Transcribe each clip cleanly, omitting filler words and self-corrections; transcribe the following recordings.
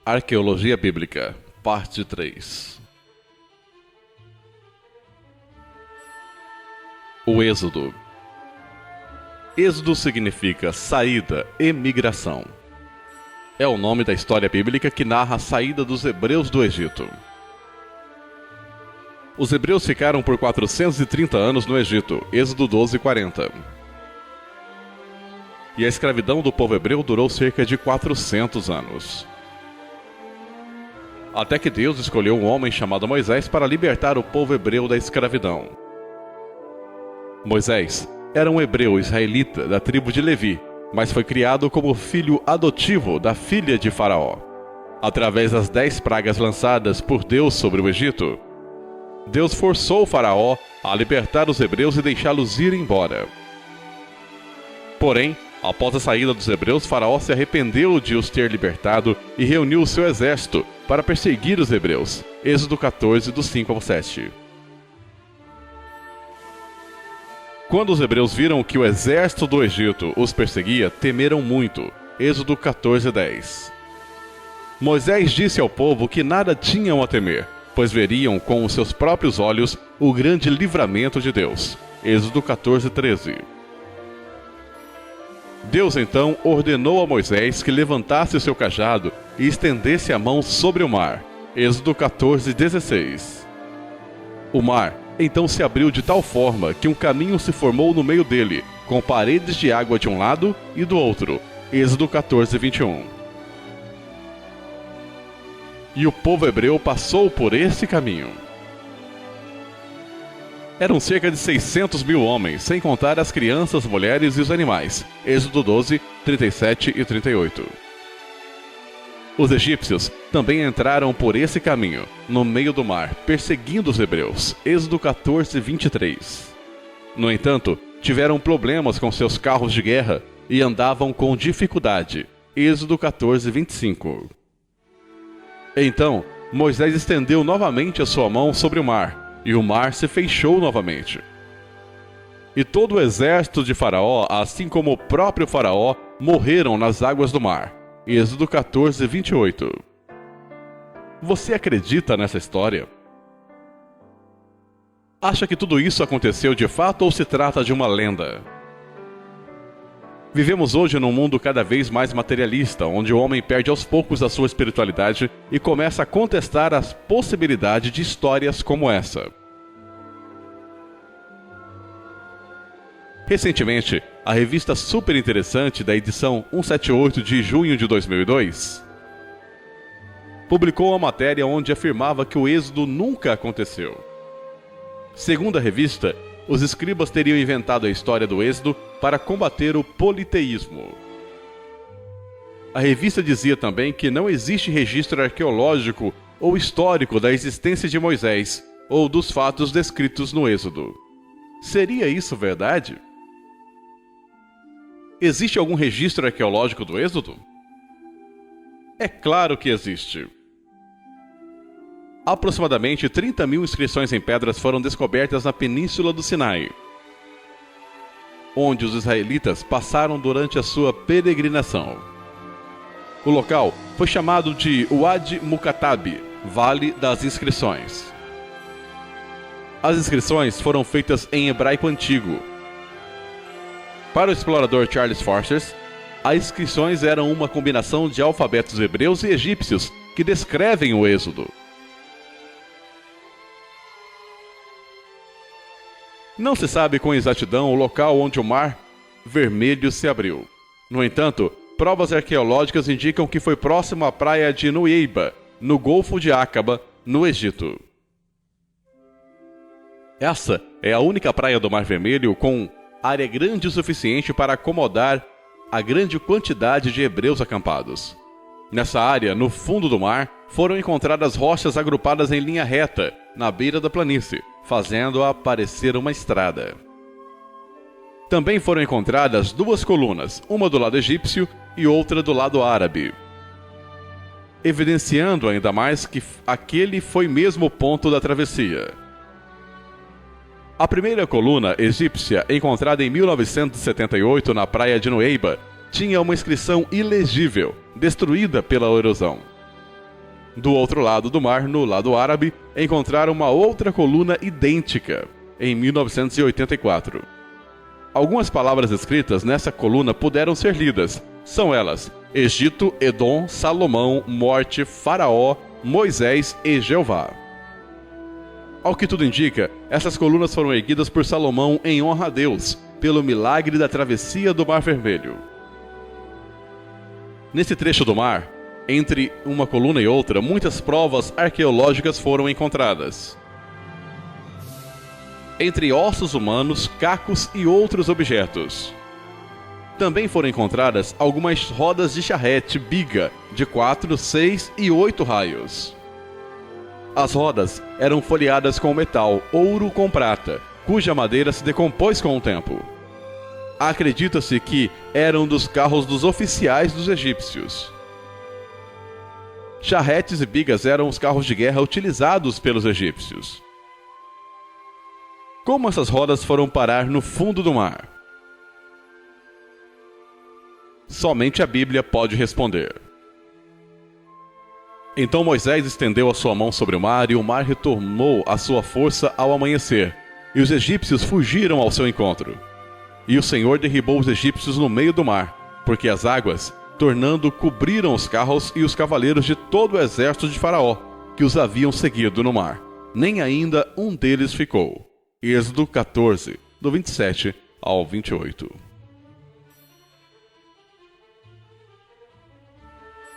Arqueologia Bíblica, Parte 3. O Êxodo. Êxodo significa saída, emigração. É o nome da história bíblica que narra a saída dos hebreus do Egito. Os hebreus ficaram por 430 anos no Egito, Êxodo 12:40. E a escravidão do povo hebreu durou cerca de 400 anos. Até que Deus escolheu um homem chamado Moisés para libertar o povo hebreu da escravidão. Moisés era um hebreu israelita da tribo de Levi, mas foi criado como filho adotivo da filha de Faraó. Através das 10 pragas lançadas por Deus sobre o Egito, Deus forçou o Faraó a libertar os hebreus e deixá-los ir embora. Porém, após a saída dos hebreus, Faraó se arrependeu de os ter libertado e reuniu o seu exército para perseguir os hebreus. Êxodo 14, do 5 ao 7. Quando os hebreus viram que o exército do Egito os perseguia, temeram muito. Êxodo 14, 10. Moisés disse ao povo que nada tinham a temer, pois veriam com os seus próprios olhos o grande livramento de Deus. Êxodo 14, 13. Deus então ordenou a Moisés que levantasse o seu cajado e estendesse a mão sobre o mar. Êxodo 14, 16. O mar então se abriu de tal forma que um caminho se formou no meio dele, com paredes de água de um lado e do outro. Êxodo 14, 21. E o povo hebreu passou por esse caminho. Eram cerca de 600 mil homens, sem contar as crianças, mulheres e os animais. Êxodo 12, 37 e 38. Os egípcios também entraram por esse caminho, no meio do mar, perseguindo os hebreus. Êxodo 14, 23. No entanto, tiveram problemas com seus carros de guerra e andavam com dificuldade. Êxodo 14, 25. Então, Moisés estendeu novamente a sua mão sobre o mar, e o mar se fechou novamente. E todo o exército de Faraó, assim como o próprio Faraó, morreram nas águas do mar. Êxodo 14, 28. Você acredita nessa história? Acha que tudo isso aconteceu de fato ou se trata de uma lenda? Vivemos hoje num mundo cada vez mais materialista, onde o homem perde aos poucos a sua espiritualidade e começa a contestar a possibilidade de histórias como essa. Recentemente, a revista Super Interessante da edição 178 de junho de 2002 publicou uma matéria onde afirmava que o êxodo nunca aconteceu. Segundo a revista, os escribas teriam inventado a história do êxodo para combater o politeísmo. A revista dizia também que não existe registro arqueológico ou histórico da existência de Moisés ou dos fatos descritos no Êxodo. Seria isso verdade? Existe algum registro arqueológico do Êxodo? É claro que existe. Aproximadamente 30 mil inscrições em pedras foram descobertas na Península do Sinai, onde os israelitas passaram durante a sua peregrinação. O local foi chamado de Wadi Mukatab, Vale das Inscrições. As inscrições foram feitas em hebraico antigo. Para o explorador Charles Forster, as inscrições eram uma combinação de alfabetos hebreus e egípcios que descrevem o Êxodo. Não se sabe com exatidão o local onde o Mar Vermelho se abriu. No entanto, provas arqueológicas indicam que foi próximo à praia de Nueiba, no Golfo de Aqaba, no Egito. Essa é a única praia do Mar Vermelho com área grande o suficiente para acomodar a grande quantidade de hebreus acampados. Nessa área, no fundo do mar, foram encontradas rochas agrupadas em linha reta, na beira da planície, fazendo-a parecer uma estrada. Também foram encontradas 2 colunas, uma do lado egípcio e outra do lado árabe, evidenciando ainda mais que aquele foi mesmo o ponto da travessia. A primeira coluna egípcia, encontrada em 1978 na praia de Nueiba, tinha uma inscrição ilegível, destruída pela erosão. Do outro lado do mar, no lado árabe, encontraram uma outra coluna idêntica, em 1984. Algumas palavras escritas nessa coluna puderam ser lidas. São elas: Egito, Edom, Salomão, Morte, Faraó, Moisés e Jeová. Ao que tudo indica, essas colunas foram erguidas por Salomão em honra a Deus, pelo milagre da travessia do Mar Vermelho. Nesse trecho do mar, entre uma coluna e outra, muitas provas arqueológicas foram encontradas. Entre ossos humanos, cacos e outros objetos. Também foram encontradas algumas rodas de charrete biga de 4, 6 e 8 raios. As rodas eram folheadas com metal, ouro com prata, cuja madeira se decompôs com o tempo. Acredita-se que eram dos carros dos oficiais dos egípcios. Charretes e bigas eram os carros de guerra utilizados pelos egípcios. Como essas rodas foram parar no fundo do mar? Somente a Bíblia pode responder. Então Moisés estendeu a sua mão sobre o mar, e o mar retomou a sua força ao amanhecer, e os egípcios fugiram ao seu encontro. E o Senhor derribou os egípcios no meio do mar, porque as águas, tornando, cobriram os carros e os cavaleiros de todo o exército de Faraó, que os haviam seguido no mar. Nem ainda um deles ficou. Êxodo 14, do 27 ao 28.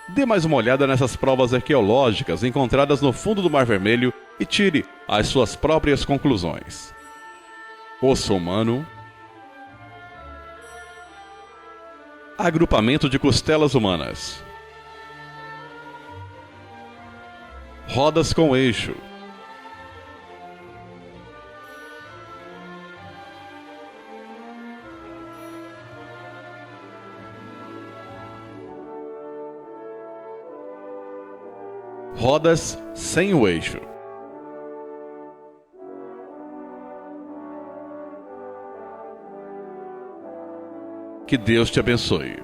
Dê mais uma olhada nessas provas arqueológicas encontradas no fundo do Mar Vermelho e tire as suas próprias conclusões. Osso humano. Agrupamento de costelas humanas. Rodas com eixo. Rodas sem o eixo. Que Deus te abençoe.